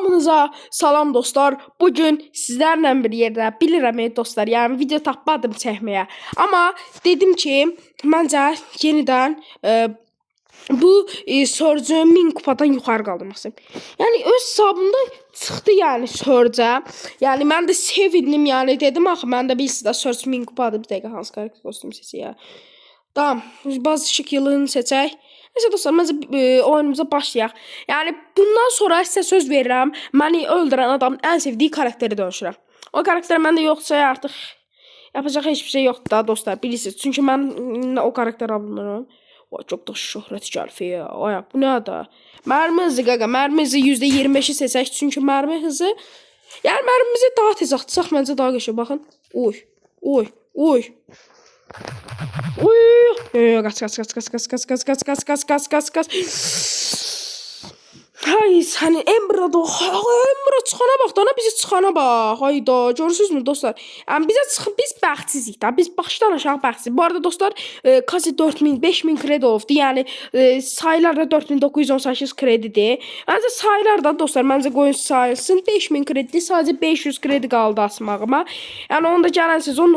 Hamınıza salam dostlar. Bugün sizlərlə bir yerdə bilirəm dostlar, yəni video tapmadım çəkməyə. Amma dedim ki, məncə yenidən bu Surge'ı 1000 kupadan yuxarı qaldırmasın. Yəni öz hesabımda çıxdı yəni Surge. Yəni mən də sevindim, yəni dedim axı məndə bilirsiz də Surge 1000 kupadır. Bir dəqiqə hansı karakter kostüm seçək ya. Tamam, bazı şəkilini seçək. Neyse dostlar, məncə oyunumuza başlayaq. Yəni bundan sonra sizə söz verirəm, məni öldürən adamın ən sevdiyi karakteri dönüşürəm. O karakter məndə yoxsa artıq yapacaq heç bir şey yoxdur da dostlar, bilirsiniz. Çünki mən o karakteri almıram. O çok da şöhrət gəlfi ya. Ay bu nə da? Mərmi hızı qaqa, mərmi hızı %25'i seçək. Çünki mərmi hızı, yəni mərmimizi daha tez atsaq məncə daha qəşəng. Baxın. Oy. Oy. Oy. Oy. Kaç. Hay səni Ember'a da, Ember'a çıxana bax da, bizi çıxana bax. Hayda, görürsünüzmü dostlar? Yəni biz bəxtsizik də, biz başdan aşağı bəxtsizik. Bu arada dostlar, Kazi 4000, 5000 kredi oldu. Yəni sayılar da 4918 kredidir. Məncə sayılar da dostlar, məncə qoyun sayılsın. 5000 kredi, sadəcə 500 kredi qaldı asmağıma. Yəni onu da gələn sezon,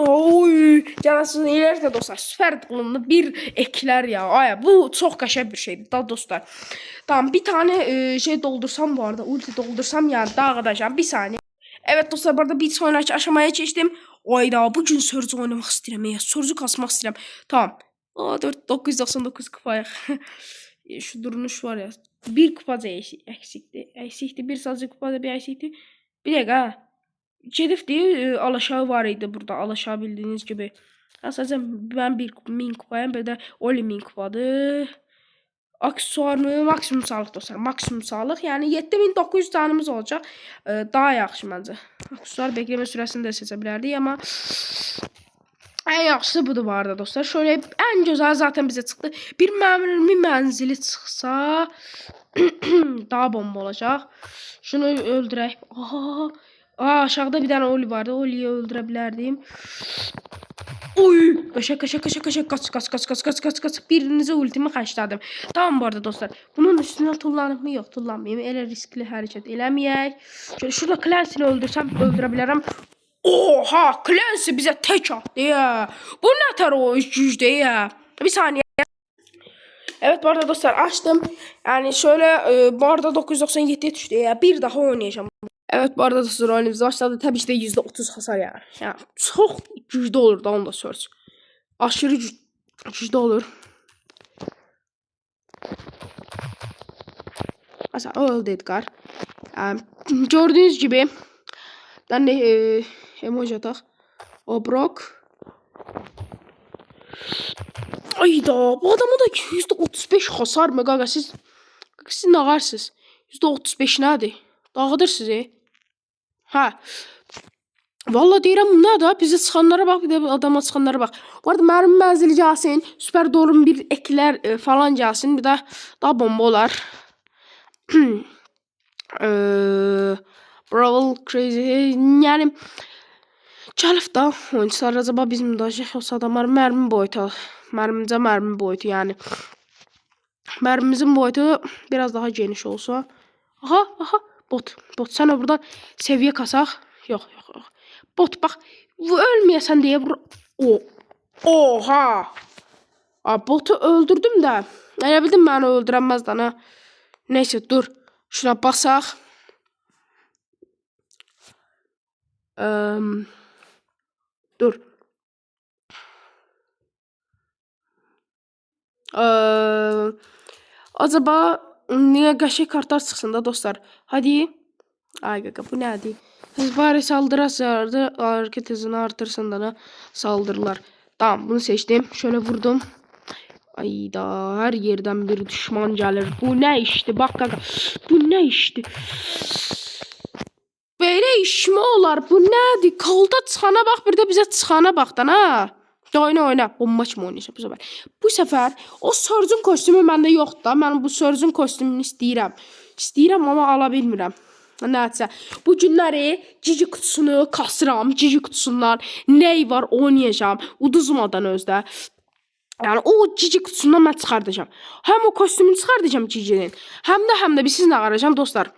gələn sezon eləyir dostlar, süper qılımlı bir eklər ya. Ay, bu çox qəşəng bir şeydir da dostlar. Tamam, bir tane şey doldursam bu arada, ulti doldursam yani dağıdacağım. Bir saniye. Evet dostlar, bu arada bir sonraki aşamaya geçtim. Oyda bugün Surge oynamak istedim ya. Surge'u kasmak istedim. Tamam. 999 kupaya. Şu duruş var ya. Bir kupada eksikti. Eksikti. Bir sadece kupada bir eksikti. Bir dakika. Cedif diye alaşağı var idi burada. Alaşağı bildiğiniz gibi. Sadece ben 1000 kupayım. Bir de Oli 1000 kupadı. Aksesuarı maksimum sağlıq dostlar, maksimum sağlıq. Yəni 7900 canımız olacaq. Daha yaxşı məncə. Aksesuar bekleme sürəsini də seçə bilərdik, amma ən yaxşısı budur bu arada dostlar. Şöyle ən gözəl zaten bizə çıxdı. Bir mərmi mənzili çıxsa daha bomba olacaq. Şunu öldürək. Aşağıda bir dənə Oli vardı. Oli'yi öldürə bilərdim. Oy! Kaç. Birinize ultimi kaçladım. Tamam bu arada dostlar. Bunun üstüne tullanıp mı? Yok, tullanmayayım. Elə riskli hərəkət eləməyək. Şöyle şurada Clancy'ni öldürsəm öldürebilirim. Oha! Clancy bize tek attı ya. Bu ne tər o gücde ya. Bir saniye. Evet bu arada dostlar açtım. Yani şöyle bu arada 997'ye düştü ya. Bir daha oynayacağım. Evet bu arada dostlar oyunumuz başladı. Tabii ki de %30 hasar yani. Yani çok güçlü olur da onu da Surge. Aşırı güçlü olur. Mesela öldü Edgar. Yani, gördüğünüz gibi ben de emoji atak. O Brock. Ayda bu adamı da %35 hasar mı gaga siz ne ağarsınız? %35 nədir? Dağıdır sizi. Ha. Vallahi deyirəm nə da bizə çıxanlara bax, bir də adama çıxanlara bax. Bu arada mənim mənzili gəlsin, süper doğrum bir eklər falan gəlsin, bir də daha bomba olar. Brawl crazy. Yəni gəlib da oyuncular acaba bizim müdaxilə yoxsa adamlar mərmi boyutu, mərmi boyutu yəni. Mərmimizin boyutu biraz daha geniş olsa. Aha. Bot sen buradan seviye kasaq. Yok. Bot bak, ölmeyəsən deyə vur. Oha. Botu öldürdüm də. Elə bildim məni öldürənməz də. Neyse dur. Şuna basaq. Dur. Acaba niye qəşəng kartlar çıxsın da dostlar. Hadi. Ay qaqa bu nədir? Bari saldırasardı, hareket hızını artırsın da saldırırlar. Tamam bunu seçtim. Şöyle vurdum. Ayda her yerden bir düşman gelir. Bu ne işti? Bak qaqa. Bu ne işti? Böyle iş mi olar? Bu nədir? Kolda çıxana bax, bir də bizə çıxana baxdan ha. Oyna. Bomba kimi oynayacağım bu sefer. Bu sefer o Surge'un kostümü məndə yoxdur da. Mən bu Surge'un kostümünü istəyirəm. İstəyirəm amma ala bilmirəm. Nəysə, bu günləri cici kutusunu kasıram, cici kutusundan ney var oynayacağım, uduzmadan özdə. Yəni o cici kutusundan mən çıxardacağım. Həm o kostümünü çıxardacağım cicinin, həm də biz sizinlə qaracağım dostlar.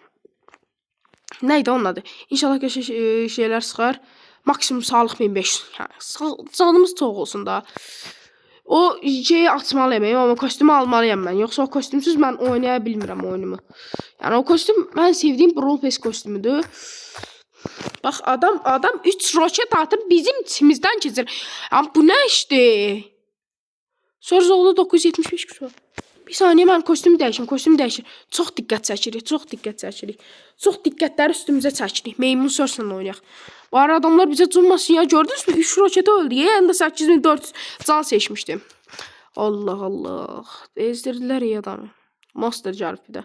Neydi onun adı? İnşallah qəşəng şeylər çıxar. Maksimum sağlıq 1500. Yəni canımız çox olsun da. O şeyi açmalıyam, amma kostyumu almalıyam mən. Yoxsa o kostyumsuz mən oynaya bilmirəm oyunumu. Yəni o kostyum mən sevdiyim Brawl Pass kostyumudur. Bax adam 3 roket atıb bizim içimizdən keçir. Amma bu nə işdir? Sonra oldu 975 kutu. Bir saniyə mən kostyumu dəyişim. Çox diqqət çəkirik. Çox diqqətləri üstümüzə çəkirik. Meymun sorsanla oynayaq. Bu ara adamlar bizə cummasın ya. Gördünüz mü? 3 roketi öldü. Yəni də 8400 can seçmişdim. Allah Allah. Ezdirdilər ya adamı. Master gəlib bir də.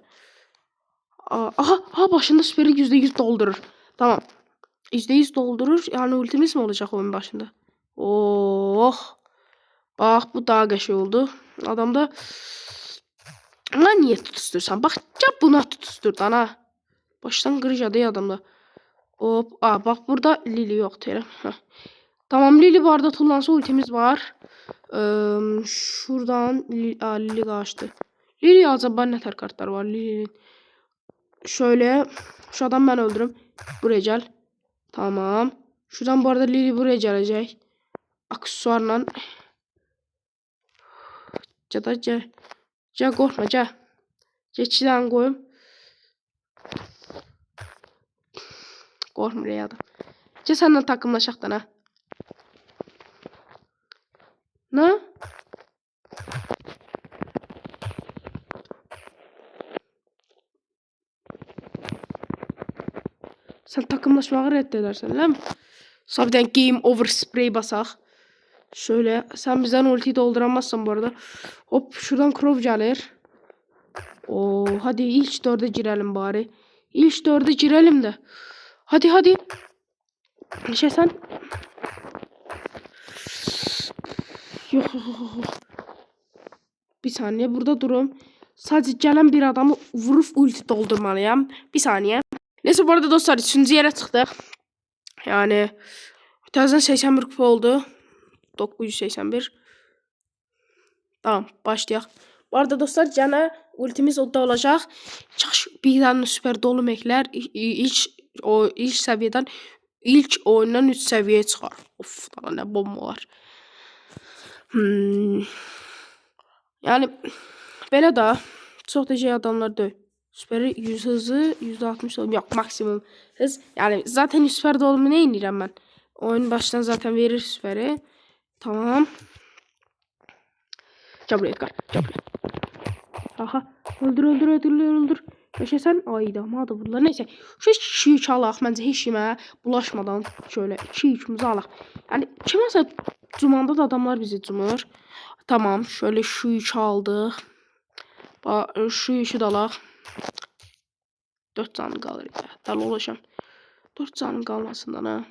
Aha başında süperi %100 doldurur. Tamam. %100 doldurur. Yəni ultimiz mi olacaq oyun başında? Oh. Bax bu daha qəşəng oldu. Adamda lan niye tutuştursan? Bak ya buna tutuşturdan ha. Baştan kırıcadı ya adamda. Hop. Bak burada Lili yok Terem. Tamam Lili bu arada tullansa ultimiz var. Şuradan Lili kaçtı. Lili acaba ne tər kartlar var Lili'nin. Şöyle şu adam ben öldürüm. Buraya gel. Tamam. Şuradan bu arada Lili buraya gelecek. Aksesuarla. Gel. Gel korkma gel. Geçiden koyayım. Korkma ya da. Gel senden takımlaşaktan ha. Ne? Sen takımlaşmağı reddedersen değil mi? Sabiden game over spray basak. Şöyle sen bizden ultiyi dolduramazsın bu arada. Hop şuradan Crow gelir. Oo hadi ilk 4'e girelim bari. İlk 4'e girelim de. Hadi. Şey sen. Yok. Bir saniye burada durum. Sadece gelen bir adamı vurup ulti doldurmalıyım. Bir saniye. Neyse bu arada dostlar 3. yere çıktık. Yani təzədən 81 kupa oldu. 981. Tamam başlayaq. Bu arada dostlar gene ultimiz o da olacaq. Kaş bir tane süper dolu meklər ilk seviyeden ilk oyundan 3 seviyeye çıxar. Of daha ne bombalar. Yani belə da çox da şey adamlar deyil. Süperi 100 hızı %60 yok maksimum hız. Yani zaten süper dolumu ne indirəm ben? Oyun baştan zaten verir süperi. Tamam. Gel buraya. Aha. Öldür. Yaşasan ayda ama da bunlar. Neyse. Şu 2-3 alaq. Məncə heç kimə bulaşmadan şöyle 2-3'ümüzü alaq. Yani kiməsə cumanda da adamlar bizi cumur. Tamam. Şöyle şu 3 aldıq. Şu 3'ü də alaq. 4 canım qalır. Dəli olacağım. 4 canım qalmasından ha.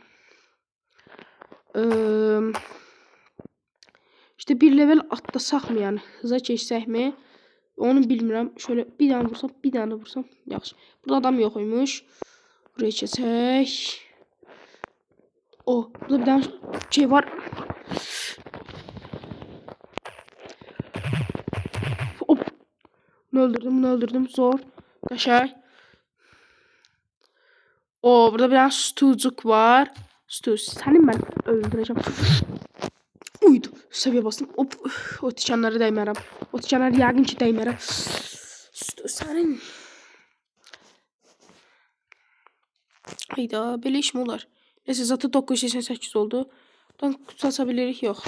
İşte bir level atlasak mı yani? Hıza geçsək mi? Onu bilmirəm. Şöyle bir tane vursam. Yaxşı. Burada adam yoxuymuş. Buraya keçək. Burada bir tane şey var. Hop. Bunu öldürdüm. Zor. Qəşəng. Burada bir tane stucuk var. Səni mən öldürəcəm. Uydu. Seviye bastım. Hop. O tikanlara dəymərəm. O tikanlara yəqin ki dəymərəm. Sənin. Hayda. Belə iş mi olar? Neyse zaten 988 oldu. Buradan kutu açabilirik. Yok.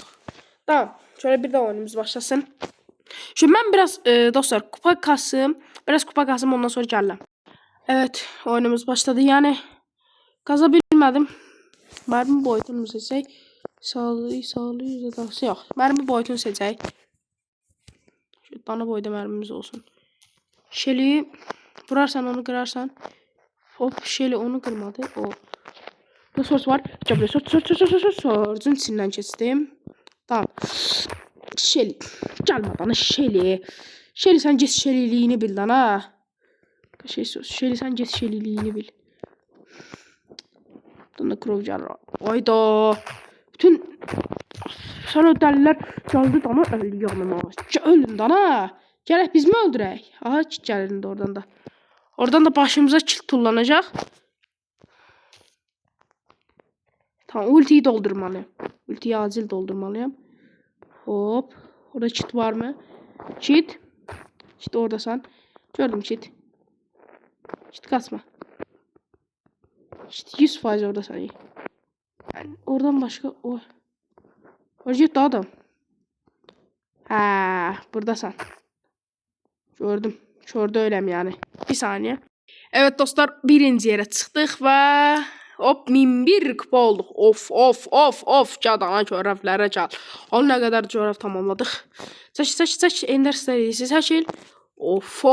Tamam. Şöyle bir de oyunumuz başlasın. Şimdi ben biraz dostlar kupa kasım. Biraz kupa kasım ondan sonra gəlirəm. Evet. Oyunumuz başladı. Yani kazabilmedim. Mermi boyutunu seçək. Sağlıyor da yok. Mermi boyutunu seçək. Şu dana boyda mermimiz olsun. Şeli vurarsan onu kırarsan. Hop Şeli onu kırmadı. Resurs var. Resurs'un içinden kestim. Tamam. Şeli. Gelme bana Şeli. Şeli sen kes Şeliliğini bil lan ha. Şeli sen kes Şeliliğini bil. Buradan da Crow gelir. Hayda. Bütün sen o dəlilər gəldi dana öldü yanıma. Öldün dana. Gələk biz mi öldürək? Aha gəlin de oradan da. Oradan da başımıza kill tullanacaq. Tamam, ultiyi doldurmalıyım. Ultiyi acil doldurmalıyım. Hop. Orada çit var mı? Çit. İşte oradasan. Gördüm çit. Çit kasma. İşte 100% oradasan iyi. Yani oradan başka... Oh. Orada gitti adam. Ha, buradasın. Gördüm. Şurada öylem yani. Bir saniye. Evet dostlar, birinci yere çıktık ve hop 1001 kupa olduk. Of. Cadana coğraflara çal. On ne kadar coğraf tamamladık. Seç. Ender serisi seçil. Of.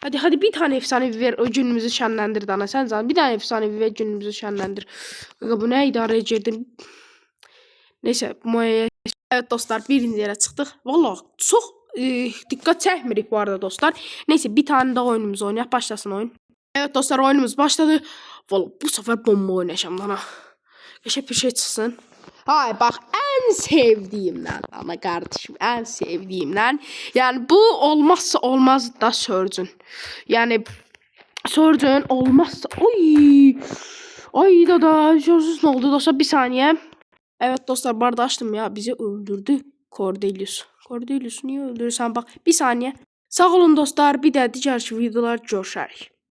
Hadi bir tane efsanevi ver. O günümüzü şenlendir Dana. Sen zaten bir tane efsanevi ver, günümüzü şenlendir. Bu ne idare edirdim. Neyse. Evet dostlar, birinci yere çıktık. Vallahi çok dikkat çekmirik bu arada dostlar. Neyse, bir tane daha oyunumuzu oynayalım. Başlasın oyun. Evet dostlar, oyunumuz başladı. Vallahi bu sefer bomba oynayacağım lan. Keşke bir şey çıksın. Hay bak, en sevdiğimden ama kardeşim, en sevdiğimden. Yani bu olmazsa olmaz da Surgeon. Yani Surgeon olmazsa ay da görsüz ne oldu dostlar, bir saniye. Evet dostlar, bardağı açtım ya, bizi öldürdü Cordelius. Cordelius niye öldürürsen bak, bir saniye. Sağ olun dostlar, bir de diğer videolar görüşürüz.